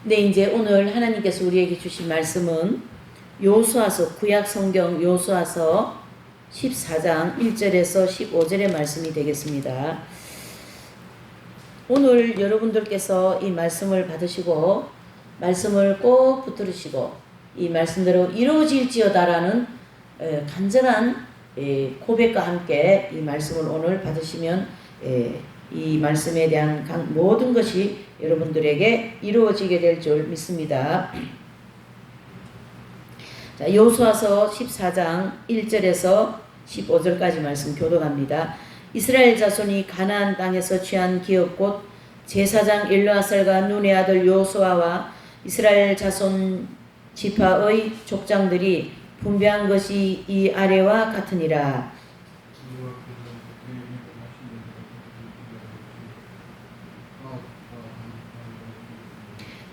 근데 이제 오늘 하나님께서 우리에게 주신 말씀은 여호수아서, 구약 성경 여호수아서 14장 1절에서 15절의 말씀이 되겠습니다. 오늘 여러분들께서 이 말씀을 받으시고 말씀을 꼭 붙들으시고 이 말씀대로 이루어질지어다라는 간절한 고백과 함께 이 말씀을 오늘 받으시면 이 말씀에 대한 모든 것이 여러분들에게 이루어지게 될 줄 믿습니다. 자, 여호수아서 14장 1절에서 15절까지 말씀 교독합니다. 이스라엘 자손이 가나안 땅에서 취한 기업 곧 제사장 엘르아살과 눈의 아들 여호수아와 이스라엘 자손 지파의 족장들이 분배한 것이 이 아래와 같으니라.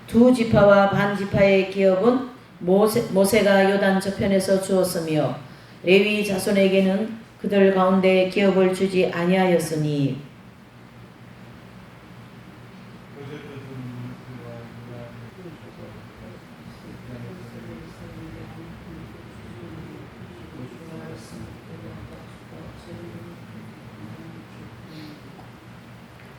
두 지파와 반 지파의 기업은 모세가 요단 저편에서 주었으며 레위 자손에게는 그들 가운데 기업을 주지 아니하였으니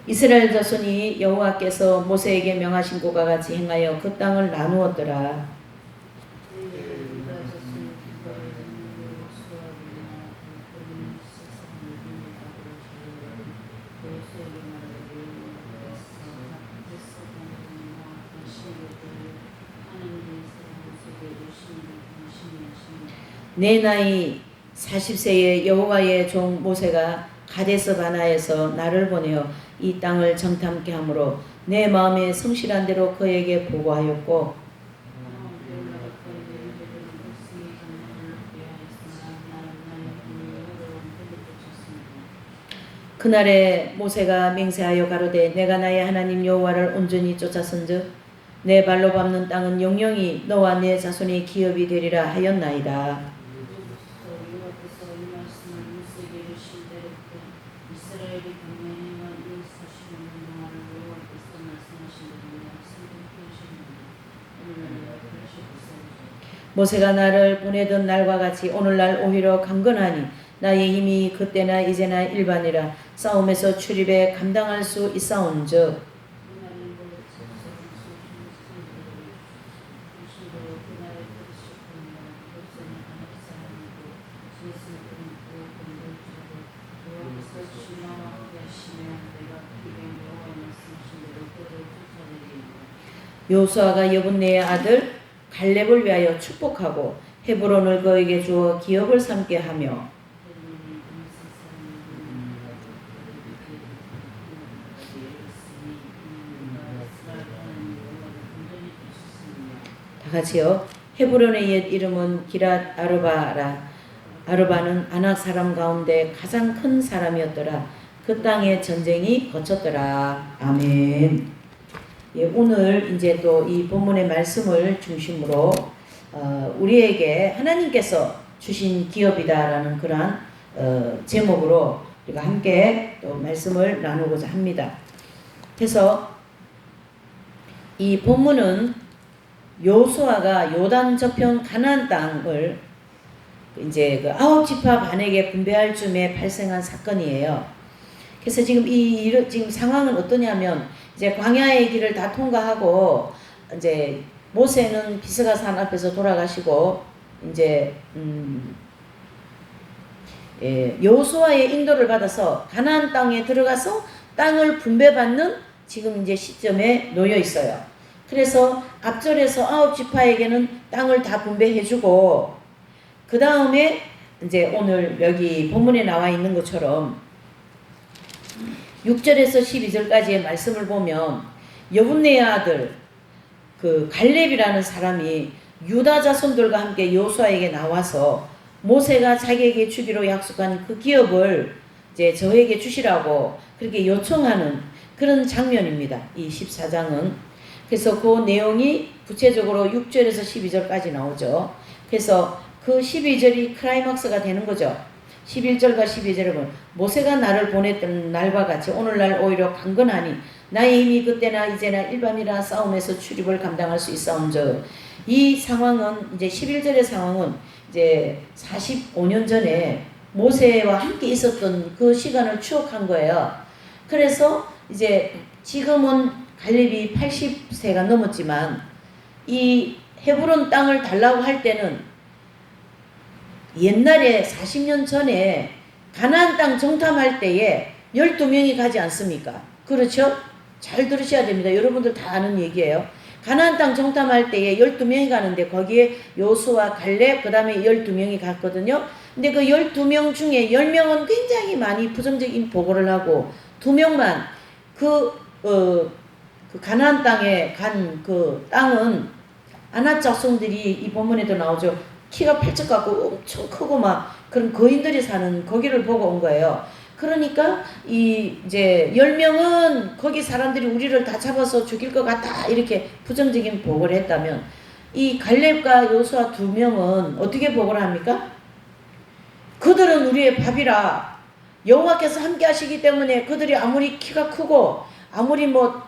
이스라엘 자손이 여호와께서 모세에게 명하신 것과 같이 행하여 그 땅을 나누었더라. 내 나이 40세에 여호와의 종 모세가 가데스 바나에서 나를 보내어 이 땅을 정탐케 하므로 내 마음에 성실한 대로 그에게 보고하였고 그날에 모세가 맹세하여 가로되 내가 나의 하나님 여호와를 온전히 쫓았은즉 내 발로 밟는 땅은 영영이 너와 내 자손의 기업이 되리라 하였나이다. 모세가 나를 보내던 날과 같이 오늘날 오히려 강건하니 나의 힘이 그때나 이제나 일반이라 싸움에서 출입에 감당할 수 있사온즉 여호수아가 여분네의 아들 갈렙을 위하여 축복하고 헤브론을 그에게 주어 기업을 삼게 하며 다 같이요. 헤브론의 옛 이름은 기랏 아르바라. 아르바는 아낙 사람 가운데 가장 큰 사람이었더라. 그 땅에 전쟁이 거쳤더라. 아멘. 예, 오늘 이제 또 이 본문의 말씀을 중심으로 우리에게 하나님께서 주신 기업이다라는 그러한 제목으로 우리가 함께 또 말씀을 나누고자 합니다. 그래서 이 본문은 여호수아가 요단 저편 가나안 땅을 이제 그 9지파 반에게 분배할 즈음에 발생한 사건이에요. 그래서 지금 지금 상황은 어떠냐면 이제 광야의 길을 다 통과하고 이제 모세는 비스가 산 앞에서 돌아가시고 이제 여호수아의 인도를 받아서 가나안 땅에 들어가서 땅을 분배받는 지금 이제 시점에 놓여 있어요. 그래서 앞절에서 9지파에게는 땅을 다 분배해주고 그 다음에 이제 오늘 여기 본문에 나와 있는 것처럼 6절에서 12절까지의 말씀을 보면 여분네의 아들 그 갈렙이라는 사람이 유다 자손들과 함께 여호수아에게 나와서 모세가 자기에게 주기로 약속한 그 기업을 이제 저에게 주시라고 그렇게 요청하는 그런 장면입니다. 이 14장은. 그래서 그 내용이 구체적으로 6절에서 12절까지 나오죠. 그래서 그 12절이 클라이막스가 되는 거죠. 11절과 12절에 보면 모세가 나를 보냈던 날과 같이 오늘날 오히려 강건하니 나의 힘이 그때나 이제나 일밤이나 싸움에서 출입을 감당할 수 있사온즉. 이 상황은 이제 11절의 상황은 이제 45년 전에 모세와 함께 있었던 그 시간을 추억한 거예요. 그래서 이제 지금은 갈렙이 80세가 넘었지만 이 헤브론 땅을 달라고 할 때는 옛날에 40년 전에 가나안 땅 정탐할 때에 12명이 가지 않습니까? 그렇죠? 잘 들으셔야 됩니다. 여러분들 다 아는 얘기예요. 가나안 땅 정탐할 때에 12명이 가는데 거기에 요수와 갈렙 그 다음에 12명이 갔거든요. 근데 그 12명 중에 10명은 굉장히 많이 부정적인 보고를 하고 2명만 그 가나안 땅에 간 그 땅은 아낙 자손들이 이 본문에도 나오죠. 키가 팔척 같고 엄청 크고 막 그런 거인들이 사는 거기를 보고 온 거예요. 그러니까 이제 10명은 거기 사람들이 우리를 다 잡아서 죽일 것 같다 이렇게 부정적인 보고를 했다면 이 갈렙과 요수아 2명은 어떻게 보고를 합니까? 그들은 우리의 밥이라 여호와께서 함께 하시기 때문에 그들이 아무리 키가 크고 아무리 뭐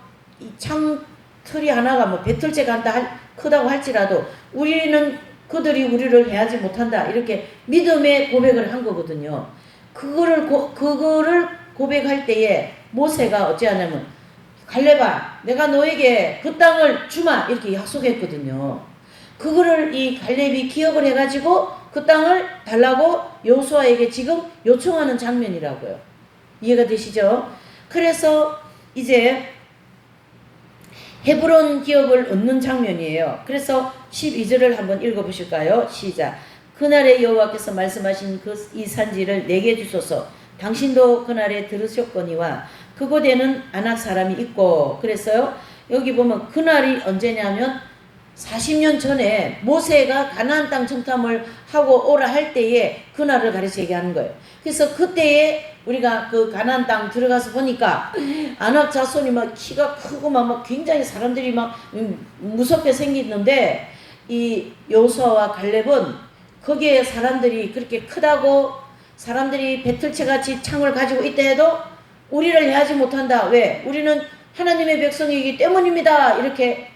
창틀이 하나가 뭐 배틀째가 크다고 할지라도 우리는 그들이 우리를 해하지 못한다 이렇게 믿음의 고백을 한 거거든요. 그거를 고백할 때에 모세가 어찌하냐면 갈렙아 내가 너에게 그 땅을 주마 이렇게 약속했거든요. 그거를 이 갈렙이 기억을 해가지고 그 땅을 달라고 여호수아에게 지금 요청하는 장면이라고요. 이해가 되시죠? 그래서 이제 헤브론 기업을 얻는 장면이에요. 그래서 12절을 한번 읽어보실까요? 시작. 그날에 여호와께서 말씀하신 이 산지를 내게 주소서. 당신도 그날에 들으셨거니와 그곳에는 아낙 사람이 있고. 그래서요 여기 보면 그날이 언제냐면 40년 전에 모세가 가나안 땅 정탐을 하고 오라 할 때에 그날을 가르쳐 얘기하는 거예요. 그래서 그때에 우리가 그 가나안 땅 들어가서 보니까 아낙 자손이 막 키가 크고 막 굉장히 사람들이 막 무섭게 생겼는데 이 여호수아와 갈렙은 거기에 사람들이 그렇게 크다고 사람들이 배틀채 같이 창을 가지고 있다 해도 우리를 해하지 못한다. 왜? 우리는 하나님의 백성이기 때문입니다. 이렇게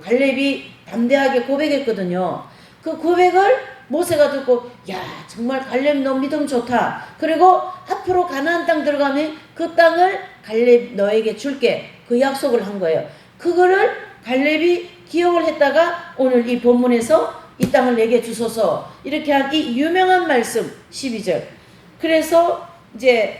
갈렙이 담대하게 고백했거든요. 그 고백을 모세가 듣고 야 정말 갈렙 너 믿음 좋다. 그리고 앞으로 가나안 땅 들어가면 그 땅을 갈렙 너에게 줄게. 그 약속을 한 거예요. 그거를 갈렙이 기억을 했다가 오늘 이 본문에서 이 땅을 내게 주소서 이렇게 한 이 유명한 말씀 12절. 그래서 이제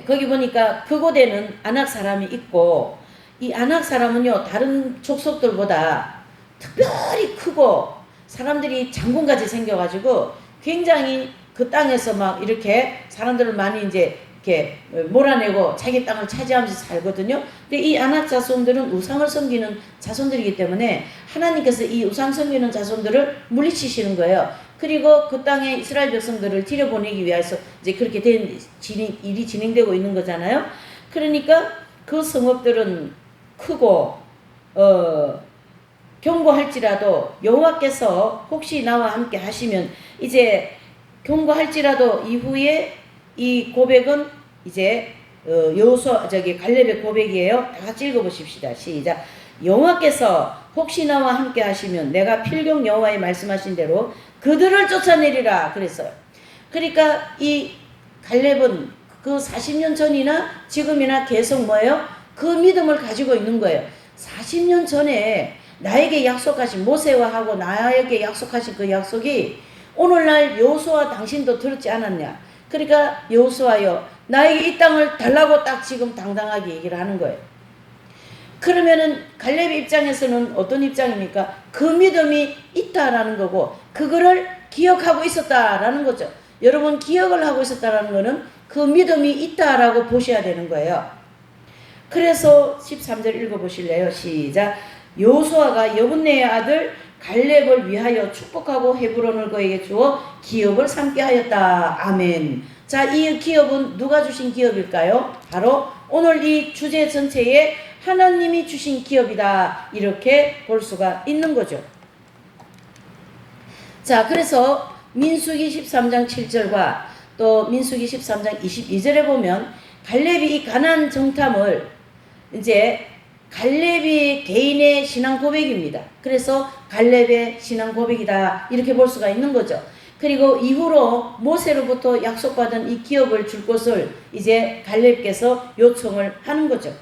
거기 보니까 그곳에는 아낙 사람이 있고 이 아낙 사람은요 다른 족속들보다 특별히 크고 사람들이 장군같이 생겨가지고 굉장히 그 땅에서 막 이렇게 사람들을 많이 이제 이렇게 몰아내고 자기 땅을 차지하면서 살거든요. 근데 이 아낙 자손들은 우상을 섬기는 자손들이기 때문에 하나님께서 이 우상 섬기는 자손들을 물리치시는 거예요. 그리고 그 땅에 이스라엘 백성들을 들여보내기 위해서 이제 그렇게 된 일이 진행되고 있는 거잖아요. 그러니까 그 성읍들은 크고 경고할지라도 여호와께서 혹시 나와 함께 하시면 이제 경고할지라도 이후에 이 고백은 이제 갈렙의 고백이에요. 다 같이 읽어보십시다. 시작. 여호와께서 혹시 나와 함께 하시면 내가 필경 여호와의 말씀하신 대로 그들을 쫓아내리라 그랬어요. 그러니까 이 갈렙은 그 40년 전이나 지금이나 계속 뭐예요? 그 믿음을 가지고 있는 거예요. 40년 전에 나에게 약속하신 모세와 하고 나에게 약속하신 그 약속이 오늘날 여호수아 당신도 들었지 않았냐? 그러니까 여호수아여 나에게 이 땅을 달라고 딱 지금 당당하게 얘기를 하는 거예요. 그러면은 갈렙 입장에서는 어떤 입장입니까? 그 믿음이 있다라는 거고 그거를 기억하고 있었다라는 거죠. 여러분 기억을 하고 있었다라는 거는 그 믿음이 있다라고 보셔야 되는 거예요. 그래서 13절 읽어보실래요? 시작. 여호수아가 여분네의 아들 갈렙을 위하여 축복하고 헤브론을 그에게 주어 기업을 삼게 하였다. 아멘. 자, 이 기업은 누가 주신 기업일까요? 바로 오늘 이 주제 전체에 하나님이 주신 기업이다. 이렇게 볼 수가 있는 거죠. 자, 그래서 민수기 13장 7절과 또 민수기 13장 22절에 보면 갈렙이 이 가나안 정탐을 이제 갈렙이 개인의 신앙 고백입니다. 그래서 갈렙의 신앙 고백이다 이렇게 볼 수가 있는 거죠. 그리고 이후로 모세로부터 약속받은 이 기업을 줄 것을 이제 갈렙께서 요청을 하는 거죠.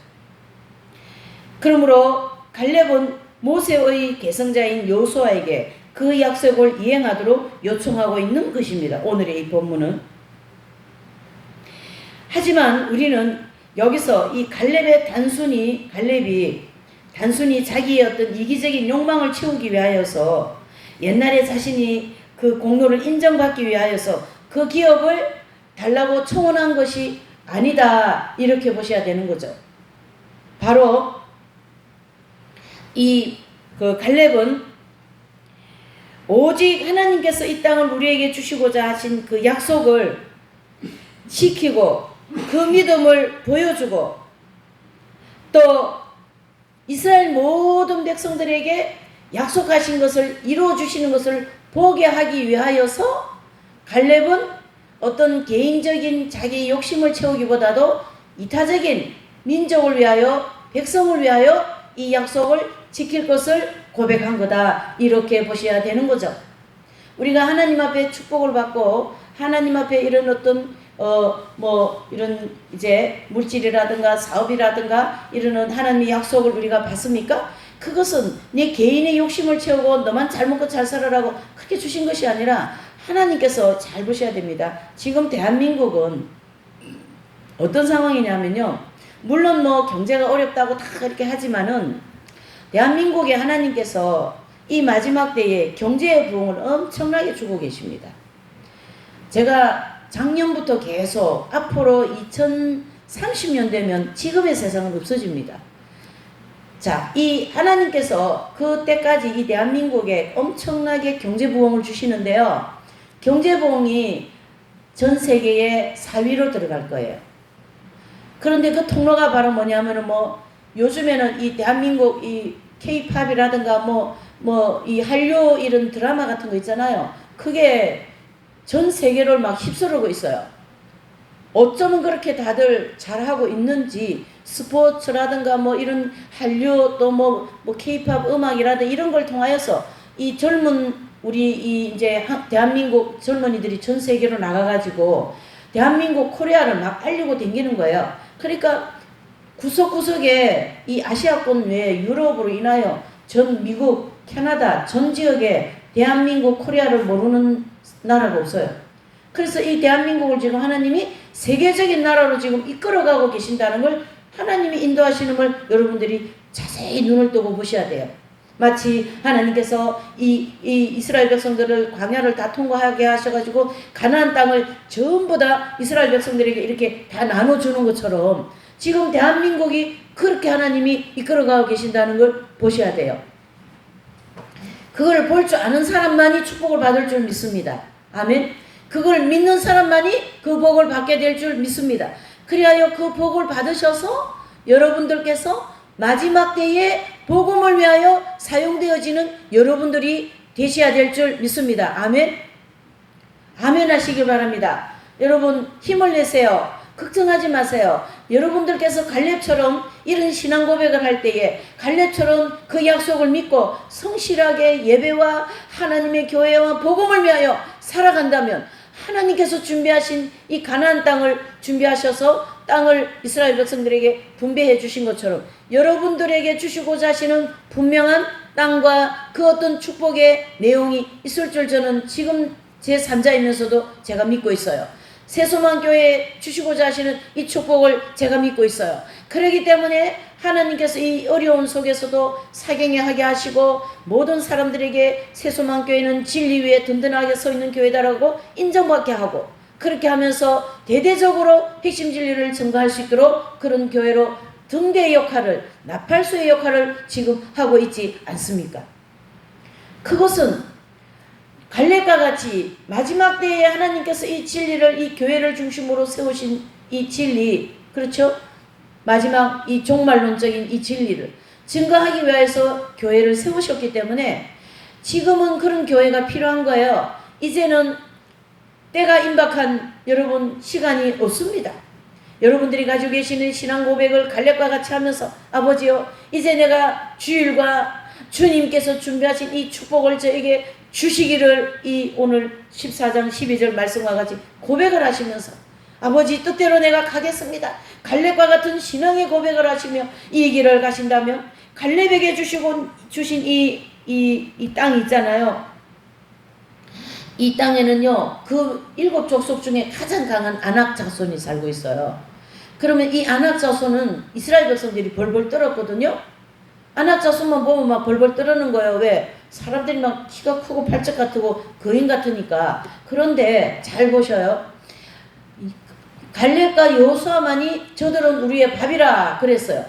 그러므로 갈렙은 모세의 계승자인 여호수아에게 그 약속을 이행하도록 요청하고 있는 것입니다. 오늘의 이 본문은. 하지만 우리는 여기서 이 갈렙이 단순히 자기의 어떤 이기적인 욕망을 채우기 위하여서 옛날에 자신이 그 공로를 인정받기 위하여서 그 기업을 달라고 청원한 것이 아니다 이렇게 보셔야 되는 거죠. 바로 이 그 갈렙은 오직 하나님께서 이 땅을 우리에게 주시고자 하신 그 약속을 지키고 그 믿음을 보여주고 또 이스라엘 모든 백성들에게 약속하신 것을 이루어주시는 것을 보게 하기 위하여서 갈렙은 어떤 개인적인 자기 욕심을 채우기보다도 이타적인 민족을 위하여 백성을 위하여 이 약속을 지킬 것을 고백한 거다 이렇게 보셔야 되는 거죠. 우리가 하나님 앞에 축복을 받고 하나님 앞에 이런 어떤 이런 이제 물질이라든가 사업이라든가 이런 하나님의 약속을 우리가 받습니까? 그것은 내 개인의 욕심을 채우고 너만 잘 먹고 잘 살아라고 그렇게 주신 것이 아니라 하나님께서 잘 보셔야 됩니다. 지금 대한민국은 어떤 상황이냐면요. 물론 경제가 어렵다고 다 그렇게 하지만은 대한민국에 하나님께서 이 마지막 때에 경제의 부흥을 엄청나게 주고 계십니다. 제가 작년부터 계속 앞으로 2030년 되면 지금의 세상은 없어집니다. 자, 이 하나님께서 그때까지 이 대한민국에 엄청나게 경제부흥을 주시는데요. 경제부흥이 전 세계의 4위로 들어갈 거예요. 그런데 그 통로가 바로 뭐냐면은 요즘에는 이 대한민국 이 K-팝이라든가 이 한류 이런 드라마 같은 거 있잖아요. 그게 전 세계를 막 휩쓸고 있어요. 어쩌면 그렇게 다들 잘하고 있는지 스포츠라든가 이런 한류 또 K-팝 음악이라든가 이런 걸 통하여서 이 젊은 우리 이제 대한민국 젊은이들이 전 세계로 나가가지고 대한민국 코리아를 막 알리고 다니는 거예요. 그러니까 구석구석에 이 아시아권 외에 유럽으로 인하여 전 미국, 캐나다 전 지역에 대한민국 코리아를 모르는 나라가 없어요. 그래서 이 대한민국을 지금 하나님이 세계적인 나라로 지금 이끌어가고 계신다는 걸 하나님이 인도하시는 걸 여러분들이 자세히 눈을 뜨고 보셔야 돼요. 마치 하나님께서 이 이스라엘 백성들을 광야를 다 통과하게 하셔가지고 가나안 땅을 전부 다 이스라엘 백성들에게 이렇게 다 나눠주는 것처럼 지금 대한민국이 그렇게 하나님이 이끌어가고 계신다는 걸 보셔야 돼요. 그걸 볼 줄 아는 사람만이 축복을 받을 줄 믿습니다. 아멘. 그걸 믿는 사람만이 그 복을 받게 될 줄 믿습니다. 그리하여 그 복을 받으셔서 여러분들께서 마지막 때에 복음을 위하여 사용되어지는 여러분들이 되셔야 될 줄 믿습니다. 아멘. 아멘 하시기 바랍니다. 여러분 힘을 내세요. 걱정하지 마세요. 여러분들께서 갈렙처럼 이런 신앙 고백을 할 때에 갈렙처럼 그 약속을 믿고 성실하게 예배와 하나님의 교회와 복음을 위하여 살아간다면 하나님께서 준비하신 이 가나안 땅을 준비하셔서 땅을 이스라엘 백성들에게 분배해 주신 것처럼 여러분들에게 주시고자 하시는 분명한 땅과 그 어떤 축복의 내용이 있을 줄 저는 지금 제 3자이면서도 제가 믿고 있어요. 새소망교회에 주시고자 하시는 이 축복을 제가 믿고 있어요. 그렇기 때문에 하나님께서 이 어려운 속에서도 사경하게 하시고 모든 사람들에게 새소망교회는 진리 위에 든든하게 서 있는 교회다라고 인정받게 하고 그렇게 하면서 대대적으로 핵심 진리를 증거할 수 있도록 그런 교회로 등대의 역할을 나팔수의 역할을 지금 하고 있지 않습니까? 그것은 갈렙과 같이 마지막 때에 하나님께서 이 진리를 이 교회를 중심으로 세우신 이 진리, 그렇죠? 마지막 이 종말론적인 이 진리를 증거하기 위해서 교회를 세우셨기 때문에 지금은 그런 교회가 필요한 거예요. 이제는 때가 임박한 여러분 시간이 없습니다. 여러분들이 가지고 계시는 신앙 고백을 갈렙과 같이 하면서 아버지요, 이제 내가 주일과 주님께서 준비하신 이 축복을 저에게 주시기를 이 오늘 14장 12절 말씀과 같이 고백을 하시면서 아버지 뜻대로 내가 가겠습니다. 갈렙과 같은 신앙의 고백을 하시며 이 길을 가신다면 갈렙에게 주신 이 땅이 있잖아요. 이 땅에는요, 그 7 족속 중에 가장 강한 아낙 자손이 살고 있어요. 그러면 이 아낙 자손은 이스라엘 백성들이 벌벌 떨었거든요. 아낙 자손만 보면 막 벌벌 떨는 거예요. 왜? 사람들이 막 키가 크고 팔적 같고 거인 같으니까. 그런데 잘 보셔요. 갈렙과 여호수아만이 저들은 우리의 밥이라 그랬어요.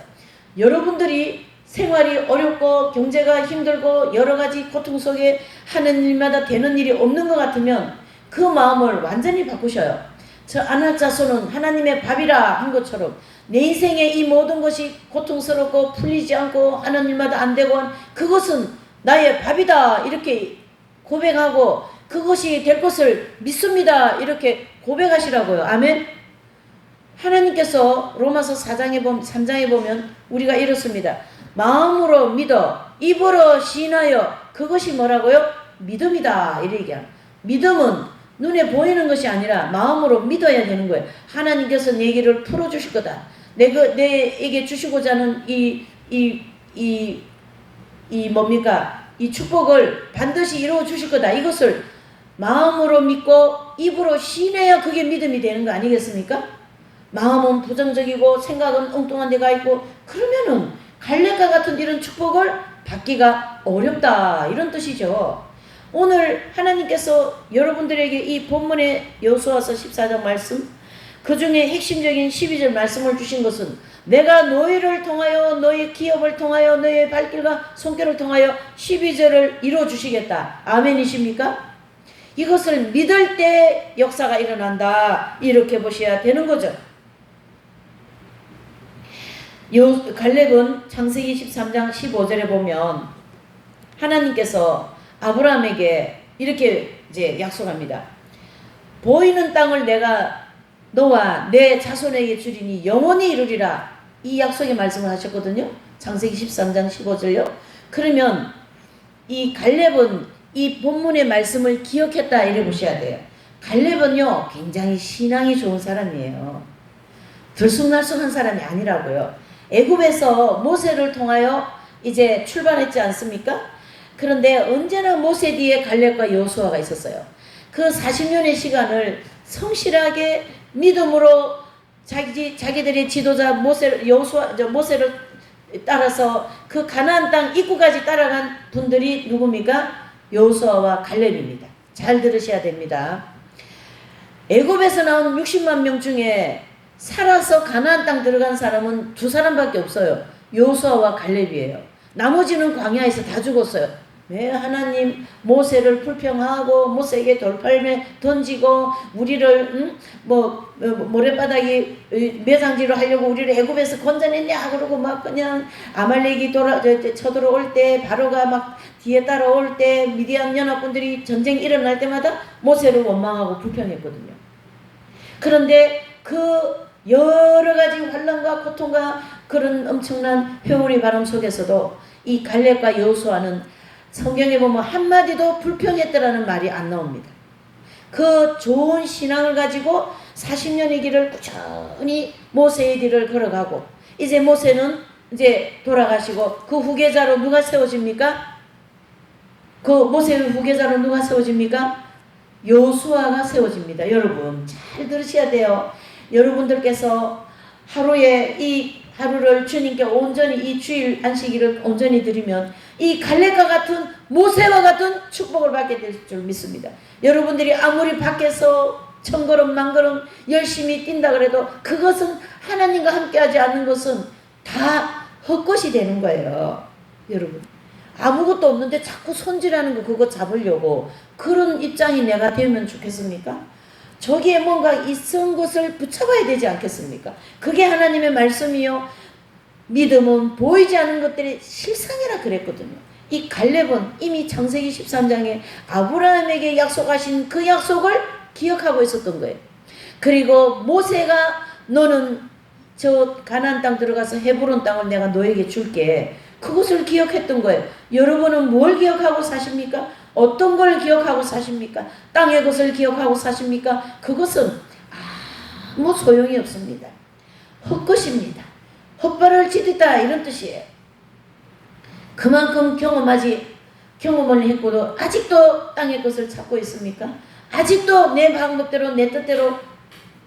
여러분들이 생활이 어렵고 경제가 힘들고 여러 가지 고통 속에 하는 일마다 되는 일이 없는 것 같으면 그 마음을 완전히 바꾸셔요. 저 아낙 자손은 하나님의 밥이라 한 것처럼 내 인생의 이 모든 것이 고통스럽고 풀리지 않고 하는 일마다 안 되고 그것은 나의 밥이다 이렇게 고백하고 그것이 될 것을 믿습니다 이렇게 고백하시라고요. 아멘. 하나님께서 로마서 3장에 보면 우리가 이렇습니다. 마음으로 믿어 입으로 시인하여 그것이 뭐라고요? 믿음이다 이렇게 얘기합니다. 믿음은 눈에 보이는 것이 아니라 마음으로 믿어야 되는 거예요. 하나님께서 내 길을 풀어주실 거다. 내게 주시고자 하는 이 축복을 반드시 이루어 주실 거다. 이것을 마음으로 믿고 입으로 시인해야 그게 믿음이 되는 거 아니겠습니까? 마음은 부정적이고 생각은 엉뚱한 데가 있고 그러면은 갈렙과 같은 이런 축복을 받기가 어렵다 이런 뜻이죠. 오늘 하나님께서 여러분들에게 이 본문의 여호수아서 14장 말씀 그 중에 핵심적인 12절 말씀을 주신 것은 내가 너희를 통하여 너희 기업을 통하여 너희의 발길과 손길을 통하여 12절을 이루어 주시겠다. 아멘이십니까? 이것을 믿을 때 역사가 일어난다 이렇게 보셔야 되는 거죠. 갈렙은 창세기 13장 15절에 보면 하나님께서 아브라함에게 이렇게 이제 약속합니다. 보이는 땅을 내가 너와 내 자손에게 주리니 영원히 이루리라. 이 약속의 말씀을 하셨거든요. 창세기 13장 15절요. 그러면 이 갈렙은 이 본문의 말씀을 기억했다 이래 보셔야 돼요. 갈렙은요 굉장히 신앙이 좋은 사람이에요. 들쑥날쑥한 사람이 아니라고요. 애굽에서 모세를 통하여 이제 출발했지 않습니까? 그런데 언제나 모세 뒤에 갈렙과 여호수아가 있었어요. 그 40년의 시간을 성실하게 믿음으로 자기들의 지도자 모세를 따라서 그 가나안 땅 입구까지 따라간 분들이 누굽니까? 여호수아와 갈렙입니다. 잘 들으셔야 됩니다. 애굽에서 나온 60만 명 중에 살아서 가나안 땅 들어간 사람은 2사람밖에 없어요. 여호수아와 갈렙이에요. 나머지는 광야에서 다 죽었어요. 왜 하나님 모세를 불평하고 모세에게 돌팔매 던지고 우리를 모래바닥에 매장지로 하려고 우리를 애굽에서 건져냈냐 그러고 막 그냥 아말렉이 쳐들어올 때 바로가 막 뒤에 따라올 때 미디안 연합군들이 전쟁 일어날 때마다 모세를 원망하고 불평했거든요. 그런데 그 여러 가지 환난과 고통과 그런 엄청난 회오리 바람 속에서도 이 갈렙과 여호수아는 성경에 보면 한마디도 불평했더라는 말이 안 나옵니다. 그 좋은 신앙을 가지고 40년의 길을 꾸준히 모세의 길을 걸어가고 이제 모세는 이제 돌아가시고 그 후계자로 누가 세워집니까? 그 모세의 후계자로 누가 세워집니까? 여호수아가 세워집니다. 여러분 잘 들으셔야 돼요. 여러분들께서 하루에 이 하루를 주님께 온전히 이 주일 안식일을 온전히 드리면 이 갈렙과 같은 모세와 같은 축복을 받게 될 줄 믿습니다. 여러분들이 아무리 밖에서 천걸음 만걸음 열심히 뛴다 그래도 그것은 하나님과 함께하지 않는 것은 다 헛것이 되는 거예요. 여러분 아무것도 없는데 자꾸 손질하는 거 그거 잡으려고 그런 입장이 내가 되면 좋겠습니까? 저기에 뭔가 있은 것을 붙여봐야 되지 않겠습니까? 그게 하나님의 말씀이요. 믿음은 보이지 않는 것들이 실상이라 그랬거든요. 이 갈렙은 이미 창세기 13장에 아브라함에게 약속하신 그 약속을 기억하고 있었던 거예요. 그리고 모세가 너는 저 가나안 땅 들어가서 헤브론 땅을 내가 너에게 줄게. 그것을 기억했던 거예요. 여러분은 뭘 기억하고 사십니까? 어떤 걸 기억하고 사십니까? 땅의 것을 기억하고 사십니까? 그것은 아무 소용이 없습니다. 헛것입니다. 헛발을 디디다 이런 뜻이에요. 그만큼 경험을 했고도 아직도 땅의 것을 찾고 있습니까? 아직도 내 방법대로 내 뜻대로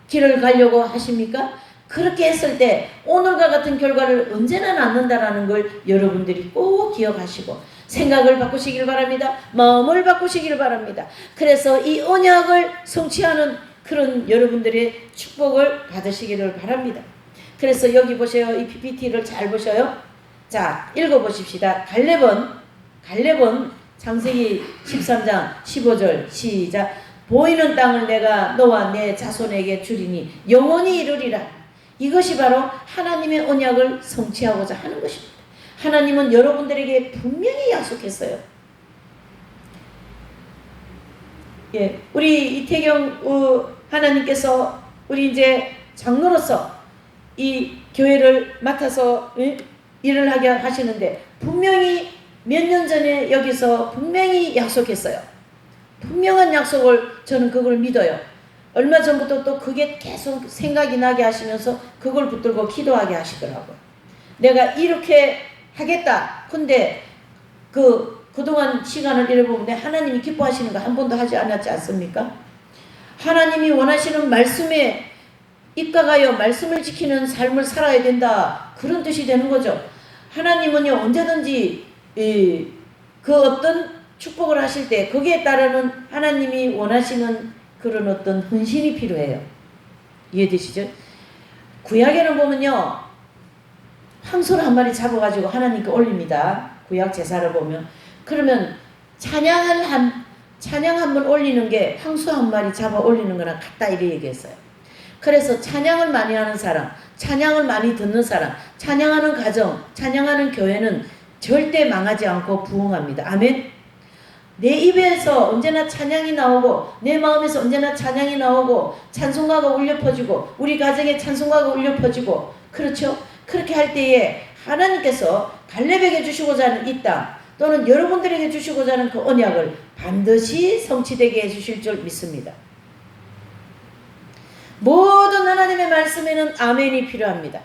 길을 가려고 하십니까? 그렇게 했을 때 오늘과 같은 결과를 언제나 낳는다라는 걸 여러분들이 꼭 기억하시고 생각을 바꾸시길 바랍니다. 마음을 바꾸시길 바랍니다. 그래서 이 언약을 성취하는 그런 여러분들의 축복을 받으시기를 바랍니다. 그래서 여기 보세요. 이 PPT를 잘 보셔요. 자, 읽어보십시다. 갈렙은 창세기 13장 15절 시작. 보이는 땅을 내가 너와 내 자손에게 주리니 영원히 이루리라. 이것이 바로 하나님의 언약을 성취하고자 하는 것입니다. 하나님은 여러분들에게 분명히 약속했어요. 예, 우리 이태경 하나님께서 우리 이제 장로로서 이 교회를 맡아서 일을 하게 하시는데 분명히 몇 년 전에 여기서 분명히 약속했어요. 분명한 약속을 저는 그걸 믿어요. 얼마 전부터 또 그게 계속 생각이 나게 하시면서 그걸 붙들고 기도하게 하시더라고요. 내가 이렇게 하겠다. 근데 그동안 시간을 잃어보면 하나님이 기뻐하시는 거 한 번도 하지 않았지 않습니까? 하나님이 원하시는 말씀에 입각하여 말씀을 지키는 삶을 살아야 된다. 그런 뜻이 되는 거죠. 하나님은요 언제든지 그 어떤 축복을 하실 때 거기에 따르는 하나님이 원하시는 그런 어떤 헌신이 필요해요. 이해되시죠? 구약에는 보면요 황소를 한 마리 잡아가지고 하나님께 올립니다. 구약 제사를 보면 그러면 찬양 한 번 올리는 게 황소 한 마리 잡아 올리는 거랑 같다 이렇게 얘기했어요. 그래서 찬양을 많이 하는 사람, 찬양을 많이 듣는 사람, 찬양하는 가정, 찬양하는 교회는 절대 망하지 않고 부흥합니다. 아멘. 내 입에서 언제나 찬양이 나오고 내 마음에서 언제나 찬양이 나오고 찬송가가 울려 퍼지고 우리 가정에 찬송가가 울려 퍼지고 그렇죠? 그렇게 할 때에 하나님께서 갈렙에게 주시고자 하는 이 땅 또는 여러분들에게 주시고자 하는 그 언약을 반드시 성취되게 해주실 줄 믿습니다. 모든 하나님의 말씀에는 아멘이 필요합니다.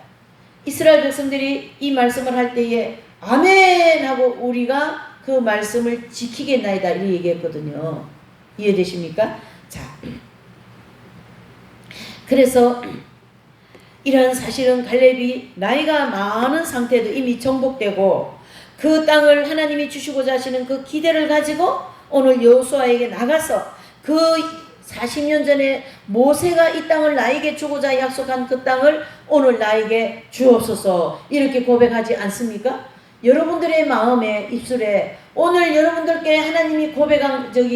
이스라엘 백성들이 이 말씀을 할 때에 아멘 하고 우리가 그 말씀을 지키겠나이다 이렇게 얘기했거든요. 이해되십니까? 자, 그래서 이러한 사실은 갈렙이 나이가 많은 상태도 이미 정복되고 그 땅을 하나님이 주시고자 하시는 그 기대를 가지고 오늘 여호수아에게 나가서 그 40년 전에 모세가 이 땅을 나에게 주고자 약속한 그 땅을 오늘 나에게 주옵소서 이렇게 고백하지 않습니까? 여러분들의 마음에 입술에 오늘 여러분들께 하나님이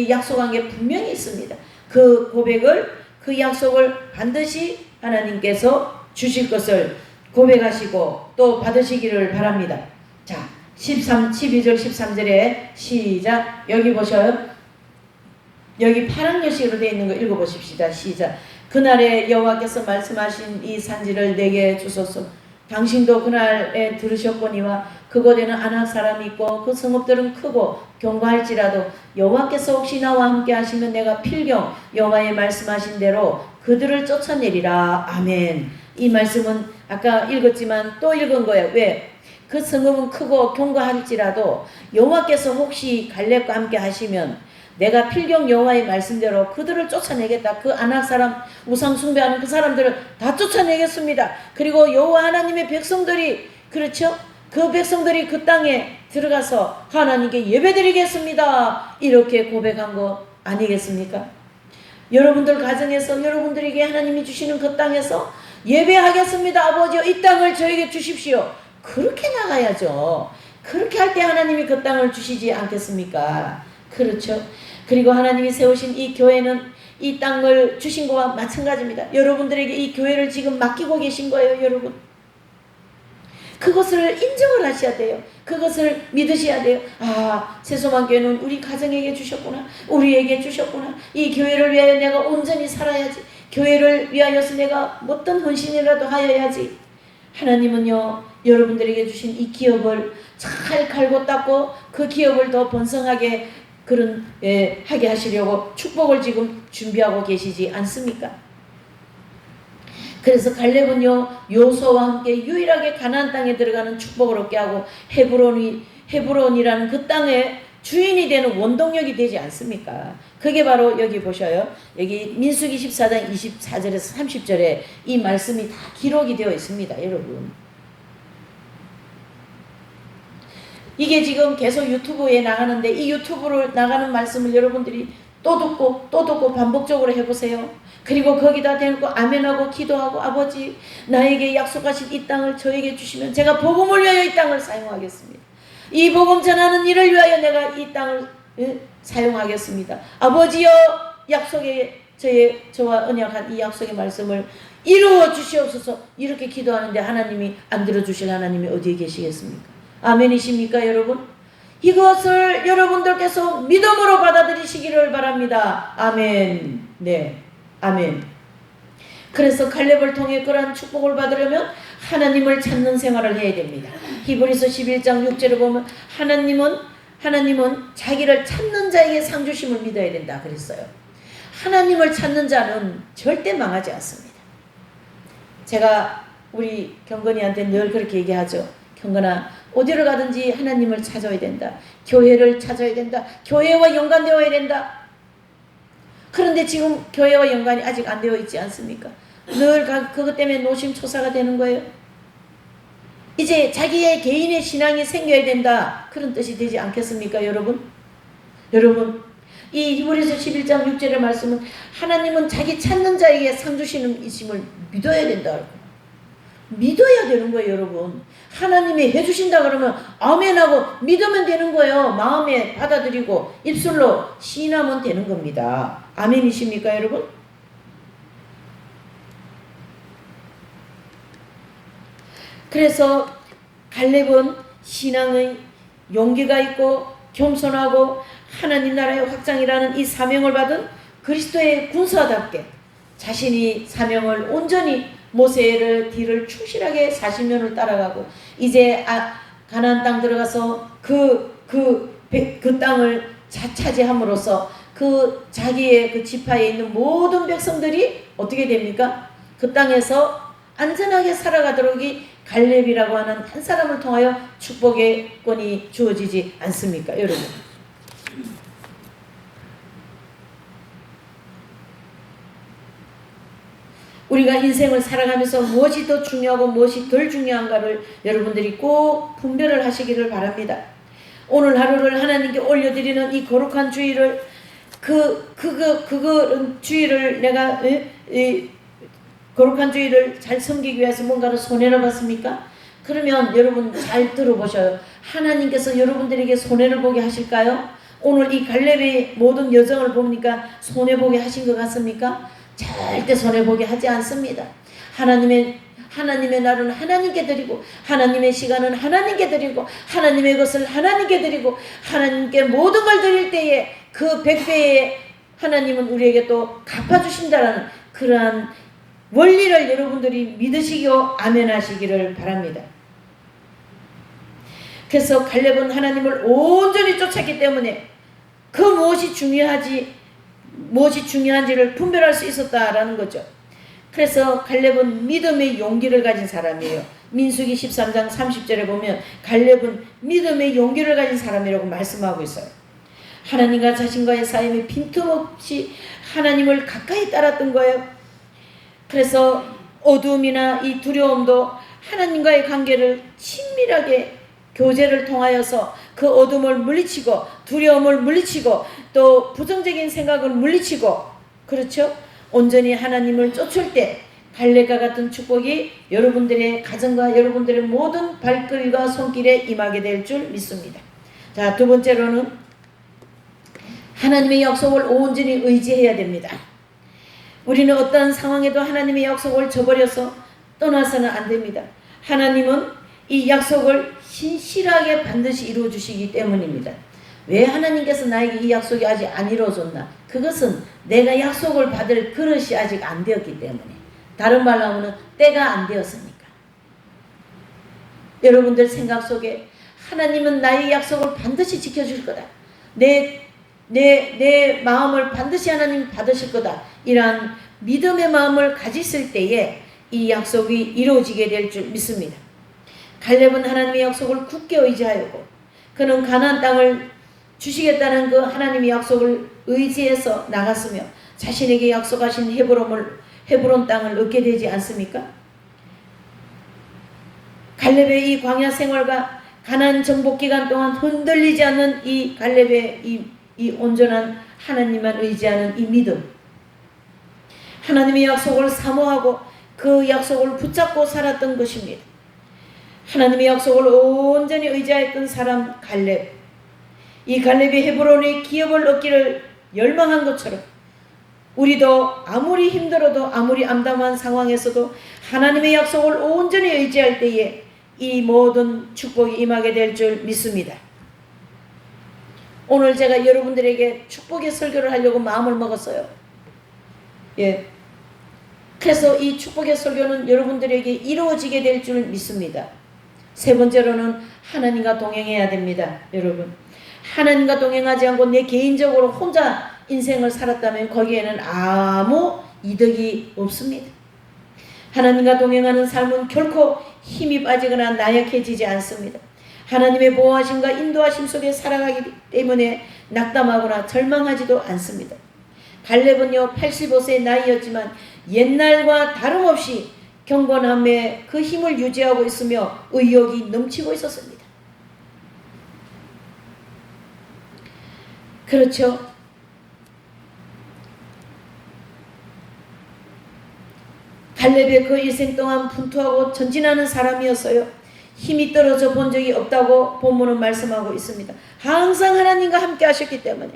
약속한 게 분명히 있습니다. 그 고백을 그 약속을 반드시 하나님께서 주실 것을 고백하시고 또 받으시기를 바랍니다. 자, 12절 13절에 시작. 여기 보셔요. 여기 파란 글씨로 되어 있는 거 읽어보십시다. 시작. 그날에 여호와께서 말씀하신 이 산지를 내게 주소서. 당신도 그날에 들으셨거니와 그곳에는 아낙 사람이 있고 그 성읍들은 크고 견고할지라도 여호와께서 혹시 나와 함께 하시면 내가 필경 여호와의 말씀하신 대로 그들을 쫓아내리라. 아멘. 이 말씀은 아까 읽었지만 또 읽은 거예요. 왜? 그 성읍은 크고 견고할지라도 여호와께서 혹시 갈렙과 함께 하시면 내가 필경 여호와의 말씀대로 그들을 쫓아내겠다. 그 아낙 사람 우상 숭배하는 그 사람들을 다 쫓아내겠습니다. 그리고 여호와 하나님의 백성들이 그렇죠? 그 백성들이 그 땅에 들어가서 하나님께 예배드리겠습니다. 이렇게 고백한 거 아니겠습니까? 여러분들 가정에서 여러분들에게 하나님이 주시는 그 땅에서 예배하겠습니다. 아버지여 이 땅을 저에게 주십시오. 그렇게 나가야죠. 그렇게 할 때 하나님이 그 땅을 주시지 않겠습니까? 그렇죠. 그리고 하나님이 세우신 이 교회는 이 땅을 주신 것과 마찬가지입니다. 여러분들에게 이 교회를 지금 맡기고 계신 거예요. 여러분. 그것을 인정을 하셔야 돼요. 그것을 믿으셔야 돼요. 아, 세소만교회는 우리 가정에게 주셨구나. 우리에게 주셨구나. 이 교회를 위하여 내가 온전히 살아야지. 교회를 위하여서 내가 어떤 헌신이라도 하여야지. 하나님은요, 여러분들에게 주신 이 기업을 잘 갈고 닦고 그 기업을 더 번성하게 하게 하시려고 축복을 지금 준비하고 계시지 않습니까? 그래서 갈렙은요, 요소와 함께 유일하게 가나안 땅에 들어가는 축복을 얻게 하고 헤브론이라는 그 땅의 주인이 되는 원동력이 되지 않습니까? 그게 바로 여기 보셔요. 여기 민수기 14장 24절에서 30절에 이 말씀이 다 기록이 되어 있습니다, 여러분. 이게 지금 계속 유튜브에 나가는데 이 유튜브로 나가는 말씀을 여러분들이 또 듣고 반복적으로 해보세요. 그리고 거기다 대고 아멘하고 기도하고, 아버지 나에게 약속하신 이 땅을 저에게 주시면 제가 복음을 위하여 이 땅을 사용하겠습니다. 이 복음 전하는 일을 위하여 내가 이 땅을 사용하겠습니다. 아버지여, 약속의 저와 언약한 이 약속의 말씀을 이루어 주시옵소서. 이렇게 기도하는데 하나님이 안 들어주실 하나님이 어디에 계시겠습니까? 아멘이십니까, 여러분? 이것을 여러분들께서 믿음으로 받아들이시기를 바랍니다. 아멘. 네, 아멘. 그래서 갈렙을 통해 그러한 축복을 받으려면 하나님을 찾는 생활을 해야 됩니다. 히브리서 11장 6절을 보면 하나님은 자기를 찾는 자에게 상 주심을 믿어야 된다 그랬어요. 하나님을 찾는 자는 절대 망하지 않습니다. 제가 우리 경건이한테 늘 그렇게 얘기하죠. 경건아, 어디를 가든지 하나님을 찾아야 된다. 교회를 찾아야 된다. 교회와 연관되어야 된다. 그런데 지금 교회와 연관이 아직 안 되어 있지 않습니까? 늘 그것 때문에 노심초사가 되는 거예요. 이제 자기의 개인의 신앙이 생겨야 된다. 그런 뜻이 되지 않겠습니까, 여러분? 여러분, 이 히브리서 11장 6절의 말씀은 하나님은 자기 찾는 자에게 상 주시는 이심을 믿어야 된다. 믿어야 되는 거예요, 여러분. 하나님이 해주신다 그러면 아멘하고 믿으면 되는 거예요. 마음에 받아들이고 입술로 시인하면 되는 겁니다. 아멘이십니까, 여러분? 그래서 갈렙은 신앙의 용기가 있고 겸손하고 하나님 나라의 확장이라는 이 사명을 받은 그리스도의 군사답게 자신이 사명을 온전히 모세를 뒤를 충실하게 40년을 따라가고 이제 가나안 땅 들어가서 그 땅을 차지함으로써 그 자기의 그 지파에 있는 모든 백성들이 어떻게 됩니까? 그 땅에서 안전하게 살아가도록 이 갈렙이라고 하는 한 사람을 통하여 축복의 권이 주어지지 않습니까, 여러분? 우리가 인생을 살아가면서 무엇이 더 중요하고 무엇이 덜 중요한가를 여러분들이 꼭 분별을 하시기를 바랍니다. 오늘 하루를 하나님께 올려드리는 이 거룩한 주일을 주일을 내가 거룩한 주일을 잘 섬기기 위해서 뭔가를 손해를 봤습니까? 그러면 여러분 잘 들어보셔요. 하나님께서 여러분들에게 손해를 보게 하실까요? 오늘 이 갈렙의 모든 여정을 보니까 손해보게 하신 것 같습니까? 절대 손해보게 하지 않습니다. 하나님의 날은 하나님께 드리고 하나님의 시간은 하나님께 드리고 하나님의 것을 하나님께 드리고 하나님께 모든 걸 드릴 때에 그 100배에 하나님은 우리에게 또 갚아주신다라는 그러한 원리를 여러분들이 믿으시고 아멘하시기를 바랍니다. 그래서 갈렙은 하나님을 온전히 쫓았기 때문에 그 무엇이 중요한지를 분별할 수 있었다라는 거죠. 그래서 갈렙은 믿음의 용기를 가진 사람이에요. 민수기 13장 30절에 보면 갈렙은 믿음의 용기를 가진 사람이라고 말씀하고 있어요. 하나님과 자신과의 싸움에 빈틈없이 하나님을 가까이 따랐던 거예요. 그래서 어두움이나 이 두려움도 하나님과의 관계를 친밀하게 교제를 통하여서 그 어둠을 물리치고 두려움을 물리치고 또 부정적인 생각을 물리치고 그렇죠? 온전히 하나님을 쫓을 때 갈렙과 같은 축복이 여러분들의 가정과 여러분들의 모든 발걸음과 손길에 임하게 될 줄 믿습니다. 자, 두 번째로는 하나님의 약속을 온전히 의지해야 됩니다. 우리는 어떤 상황에도 하나님의 약속을 저버려서 떠나서는 안 됩니다. 하나님은 이 약속을 신실하게 반드시 이루어 주시기 때문입니다. 왜 하나님께서 나에게 이 약속이 아직 안 이루어졌나? 그것은 내가 약속을 받을 그릇이 아직 안 되었기 때문에, 다른 말로 하면 때가 안 되었으니까. 여러분들 생각 속에 하나님은 나의 약속을 반드시 지켜줄 거다. 내 마음을 반드시 하나님 받으실 거다. 이러한 믿음의 마음을 가졌을 때에 이 약속이 이루어지게 될 줄 믿습니다. 갈렙은 하나님의 약속을 굳게 의지하였고, 그는 가나안 땅을 주시겠다는 그 하나님의 약속을 의지해서 나갔으며 자신에게 약속하신 헤브론 땅을 얻게 되지 않습니까? 갈렙의 이 광야 생활과 가나안 정복 기간 동안 흔들리지 않는 이 갈렙의 이 온전한 하나님만 의지하는 이 믿음, 하나님의 약속을 사모하고 그 약속을 붙잡고 살았던 것입니다. 하나님의 약속을 온전히 의지했던 사람 갈렙, 이 갈렙이 헤브론의 기업을 얻기를 열망한 것처럼 우리도 아무리 힘들어도 아무리 암담한 상황에서도 하나님의 약속을 온전히 의지할 때에 이 모든 축복이 임하게 될 줄 믿습니다. 오늘 제가 여러분들에게 축복의 설교를 하려고 마음을 먹었어요. 예. 그래서 이 축복의 설교는 여러분들에게 이루어지게 될 줄 믿습니다. 세 번째로는 하나님과 동행해야 됩니다. 여러분, 하나님과 동행하지 않고 내 개인적으로 혼자 인생을 살았다면 거기에는 아무 이득이 없습니다. 하나님과 동행하는 삶은 결코 힘이 빠지거나 나약해지지 않습니다. 하나님의 보호하심과 인도하심 속에 살아가기 때문에 낙담하거나 절망하지도 않습니다. 갈렙은요 85세의 나이였지만 옛날과 다름없이 경건함에 그 힘을 유지하고 있으며 의욕이 넘치고 있었습니다. 그렇죠. 갈렙의 그 일생 동안 분투하고 전진하는 사람이었어요. 힘이 떨어져 본 적이 없다고 본문은 말씀하고 있습니다. 항상 하나님과 함께 하셨기 때문에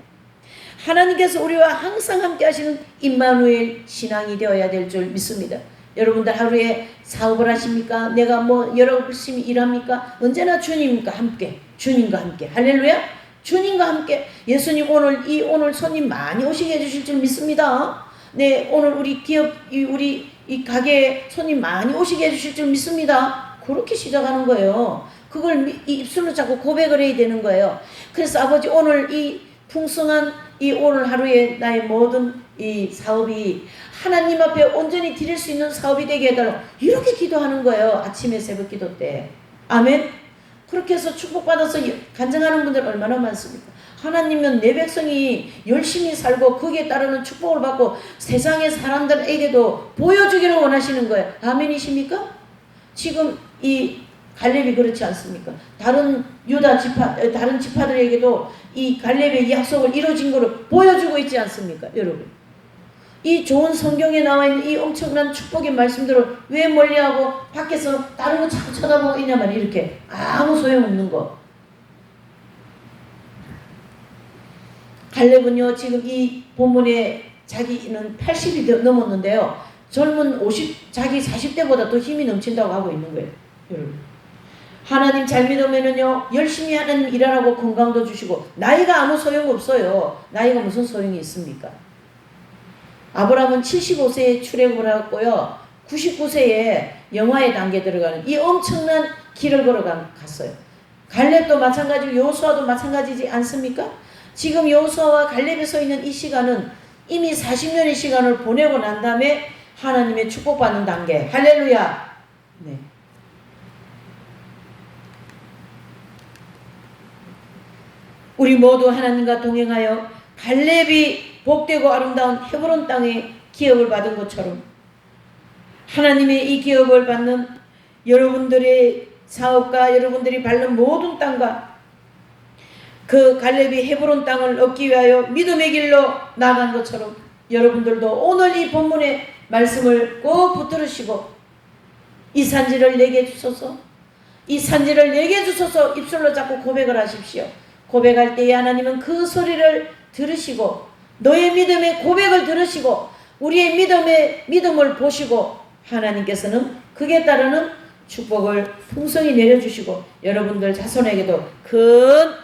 하나님께서 우리와 항상 함께 하시는 임마누엘 신앙이 되어야 될 줄 믿습니다. 여러분들 하루에 사업을 하십니까? 내가 뭐 열심히 일합니까? 언제나 주님과 함께, 주님과 함께. 할렐루야! 주님과 함께. 예수님 오늘 손님 많이 오시게 해주실 줄 믿습니다. 네, 오늘 우리 기업, 우리 이 가게에 손님 많이 오시게 해주실 줄 믿습니다. 그렇게 시작하는 거예요. 그걸 입술로 자꾸 고백을 해야 되는 거예요. 그래서 아버지 오늘 이 풍성한 이 오늘 하루에 나의 모든 이 사업이 하나님 앞에 온전히 드릴 수 있는 사업이 되게 해달라고 이렇게 기도하는 거예요. 아침에 새벽 기도 때. 아멘. 그렇게 해서 축복받아서 간증하는 분들 얼마나 많습니까? 하나님은 내 백성이 열심히 살고 거기에 따르는 축복을 받고 세상의 사람들에게도 보여주기를 원하시는 거예요. 아멘이십니까? 지금 이 갈렙이 그렇지 않습니까? 다른 다른 지파들에게도 이 갈렙의 약속을 이루어진 것을 보여주고 있지 않습니까? 여러분, 이 좋은 성경에 나와 있는 이 엄청난 축복의 말씀들을 왜 멀리하고 밖에서 다른 거 자꾸 쳐다보고 있냐면 이렇게 아무 소용없는 거. 갈렙은요 지금 이 본문에 자기는 80이 넘었는데요, 젊은 자기 40대보다 더 힘이 넘친다고 하고 있는 거예요. 여러분, 하나님 잘 믿으면은요 열심히 하나님 일하라고 건강도 주시고 나이가 아무 소용없어요. 나이가 무슨 소용이 있습니까? 아브라함은 75세에 출애굽을 하였고요 99세에 영화의 단계에 들어가는 이 엄청난 길을 걸어갔어요. 갈렙도 마찬가지고 여호수아도 마찬가지지 않습니까? 지금 여호수아와 갈렙에 서 있는 이 시간은 이미 40년의 시간을 보내고 난 다음에 하나님의 축복받는 단계. 할렐루야. 네. 우리 모두 하나님과 동행하여 갈렙이 복되고 아름다운 헤브론 땅의 기업을 받은 것처럼 하나님의 이 기업을 받는 여러분들의 사업과 여러분들이 밟는 모든 땅과 그 갈렙이 헤브론 땅을 얻기 위하여 믿음의 길로 나간 것처럼 여러분들도 오늘 이 본문의 말씀을 꼭 붙들으시고 이 산지를 내게 주소서, 이 산지를 내게 주소서 입술로 자꾸 고백을 하십시오. 고백할 때에 하나님은 그 소리를 들으시고 너의 믿음의 고백을 들으시고 우리의 믿음을 보시고 하나님께서는 그에 따르는 축복을 풍성히 내려주시고 여러분들 자손에게도 큰